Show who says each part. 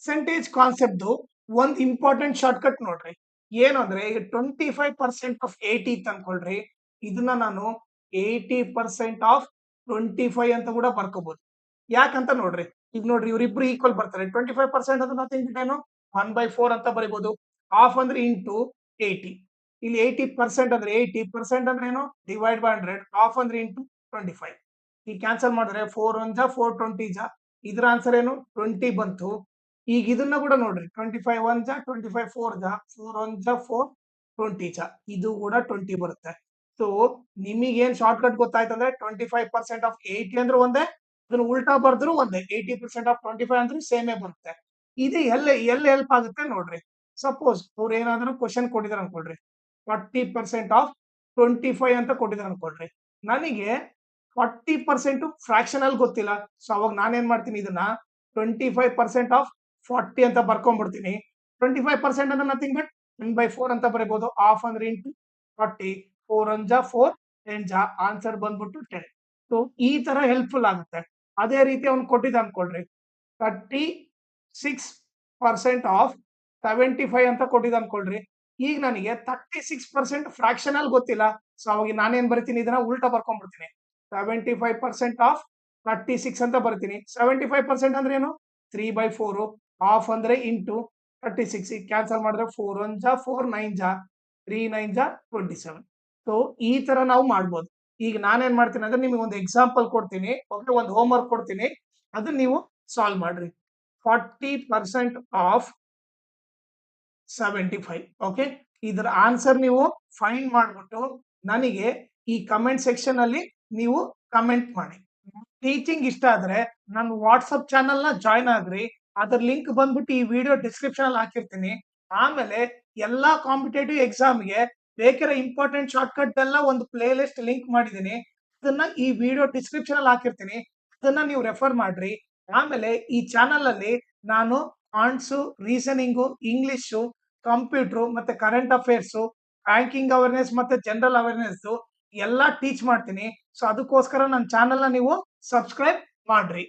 Speaker 1: Percentage concept ಒಂದು important shortcut ನೋಡ್ರಿ. ಏನು ಅಂದ್ರೆ ಈಗ 25% ಆಫ್ 80 ಇತ್ತು ಅನ್ಕೊಳ್ರಿ. ಇದನ್ನ ನಾನು 80% ಆಫ್ 25 ಅಂತ ಕೂಡ ಬರ್ಕೋಬಹುದು. ಯಾಕಂತ ನೋಡ್ರಿ. ಈಗ ನೋಡ್ರಿ ಇವ್ರಿಬ್ರು ಈಕ್ವಲ್ ಬರ್ತಾರೆ. 25% ಅಂದ್ರೆ ನಥಿಂಗ್ ಬಟ್ ಏನು 1/4 ಅಂತ ಬರೀಬಹುದು. ಹಾಫ್ ಅಂದ್ರೆ ಇಂಟು 80. ಇಲ್ಲಿ 80% ಅಂದ್ರೆ 80% ಅಂದ್ರೆ ಏನು ಡಿವೈಡ್ ಬೈ 100. ಹಾಫ್ ಅಂದ್ರೆ ಇಂಟು 25. ಈಗ ಕ್ಯಾನ್ಸಲ್ ಮಾಡಿದ್ರೆ 4 1 ಜಾ 4 20 ಜಾ. ಇದ್ರ ಆನ್ಸರ್ ಏನು 20 ಬಂತು. ಈಗ ಇದನ್ನ ಕೂಡ ನೋಡ್ರಿ 25 1 ಜಾ 25 4 ಜಾ 4 1 ಜಾ 4 20 ಜಾ ಇದು ಕೂಡ 20 ಬರುತ್ತೆ. ಸೊ ನಿಮಗೆ ಏನ್ ಶಾರ್ಟ್ ಕಟ್ ಗೊತ್ತಾಯ್ತು ಅಂದ್ರೆ 25% ಆಫ್ 80 ಅಂದ್ರೆ ಒಂದೇ, ಇದನ್ನ ಉಲ್ಟಾ ಬರ್ದ್ರು ಒಂದೇ. 80% ಆಫ್ 25 ಅಂದ್ರೆ ಸೇಮೇ ಬರುತ್ತೆ. ಇದು ಎಲ್ಲಿ ಹೆಲ್ಪ್ ಆಗುತ್ತೆ ನೋಡ್ರಿ. ಸಪೋಸ್ ಅವ್ರು ಏನಾದ್ರು ಕ್ವಶನ್ ಕೊಟ್ಟಿದ್ದಾರೆ ಅನ್ಕೊಳ್ರಿ. 40% ಆಫ್ 25 ಅಂತ ಕೊಟ್ಟಿದ್ದಾರೆ ಅನ್ಕೊಳ್ರಿ. ನನಗೆ 40% ಫ್ರಾಕ್ಷನ್ ಅಲ್ಲಿ ಗೊತ್ತಿಲ್ಲ. ಸೊ ಅವಾಗ ನಾನೇನ್ ಮಾಡ್ತೀನಿ ಇದನ್ನ 25% ಆಫ್ 40 ಅಂತ ಬರ್ಕೊಂಡ್ಬಿಡ್ತೀನಿ. 25% ಅಂದ್ರೆ ನಥಿಂಗ್ ಬಟ್ 1/4 ಅಂತ ಬರೀಬಹುದು. ಹಾಫ್ ಅಂದ್ರೆ ಇಂಟು 40. 4 1 ಜಾ 4 10 ಜಾ ಆನ್ಸರ್ ಬಂದ್ಬಿಟ್ಟು 10. ಸೊ ಈ ತರ ಹೆಲ್ಪ್ಫುಲ್ ಆಗುತ್ತೆ. ಅದೇ ರೀತಿ ಅವ್ನು ಕೊಟ್ಟಿದ್ದ ಅನ್ಕೊಳ್ರಿ 36% ಆಫ್ 75 ಅಂತ ಕೊಟ್ಟಿದ್ದ ಅನ್ಕೊಳ್ರಿ. ಈಗ ನನಗೆ 36% ಫ್ರಾಕ್ಷನ್ ಅಲ್ಲಿ ಗೊತ್ತಿಲ್ಲ. ಸೊ ಅವಾಗ ನಾನೇನ್ ಬರಿತೀನಿ ಇದನ್ನ ಉಲ್ಟಾ ಬರ್ಕೊಂಡ್ಬಿಡ್ತೀನಿ. 75% ಆಫ್ 36 ಅಂತ ಬರ್ತೀನಿ. 75% ಅಂದ್ರೆ ಏನು 3/4. ಹಾಫ್ ಅಂದ್ರೆ ಇಂಟು 36. ಈಗ ಕ್ಯಾನ್ಸಲ್ ಮಾಡಿದ್ರೆ 4 1 ಜಾ 4 9 ಜಾ 3 9 ಜಾ 27. ಸೊ ಈ ತರ ನಾವು ಮಾಡ್ಬೋದು. ಈಗ ನಾನೇನ್ ಮಾಡ್ತೀನಿ ಅಂದ್ರೆ ನಿಮಗೆ ಒಂದು ಎಕ್ಸಾಂಪಲ್ ಕೊಡ್ತೀನಿ. ಓಕೆ, ಒಂದು ಹೋಮ್ ವರ್ಕ್ ಕೊಡ್ತೀನಿ. ಅದನ್ನ ನೀವು ಸಾಲ್ವ್ ಮಾಡ್ರಿ. 40% ಆಫ್ 75. ಓಕೆ, ಇದರ ಆನ್ಸರ್ ನೀವು ಫೈಂಡ್ ಮಾಡ್ಬಿಟ್ಟು ನನಗೆ ಈ ಕಮೆಂಟ್ ಸೆಕ್ಷನ್ ಅಲ್ಲಿ ನೀವು ಕಮೆಂಟ್ ಮಾಡಿ. ಟೀಚಿಂಗ್ ಇಷ್ಟ ಆದ್ರೆ ನನ್ನ ವಾಟ್ಸಪ್ ಚಾನಲ್ ನ ಜಾಯ್ನ್ ಆಗ್ರಿ. ಅದರ ಲಿಂಕ್ ಬಂದ್ಬಿಟ್ಟು ಈ ವಿಡಿಯೋ ಡಿಸ್ಕ್ರಿಪ್ಷನ್ ಅಲ್ಲಿ ಹಾಕಿರ್ತೀನಿ. ಆಮೇಲೆ ಎಲ್ಲಾ ಕಾಂಪಿಟೇಟಿವ್ ಎಕ್ಸಾಮ್ಗೆ ಬೇಕಿರೋ ಇಂಪಾರ್ಟೆಂಟ್ ಶಾರ್ಟ್ ಕಟ್ ಎಲ್ಲ ಒಂದು ಪ್ಲೇ ಲಿಸ್ಟ್ ಲಿಂಕ್ ಮಾಡಿದೀನಿ. ಅದನ್ನ ಈ ವಿಡಿಯೋ ಡಿಸ್ಕ್ರಿಪ್ಷನ್ ಅಲ್ಲಿ ಹಾಕಿರ್ತೀನಿ. ಅದನ್ನ ನೀವು ರೆಫರ್ ಮಾಡ್ರಿ. ಆಮೇಲೆ ಈ ಚಾನಲ್ ಅಲ್ಲಿ ನಾನು ಕಾಂಟ್ಸು, ರೀಸನಿಂಗು, ಇಂಗ್ಲಿಷು, ಕಂಪ್ಯೂಟರ್ ಮತ್ತೆ ಕರೆಂಟ್ ಅಫೇರ್ಸ್, ಬ್ಯಾಂಕಿಂಗ್ ಅವೇರ್ನೆಸ್ ಮತ್ತೆ ಜನರಲ್ ಅವೇರ್ನೆಸ್ ಎಲ್ಲಾ ಟೀಚ್ ಮಾಡ್ತೀನಿ. ಸೊ ಅದಕ್ಕೋಸ್ಕರ ನನ್ನ ಚಾನಲ್ ನ ನೀವು ಸಬ್ಸ್ಕ್ರೈಬ್ ಮಾಡ್ರಿ.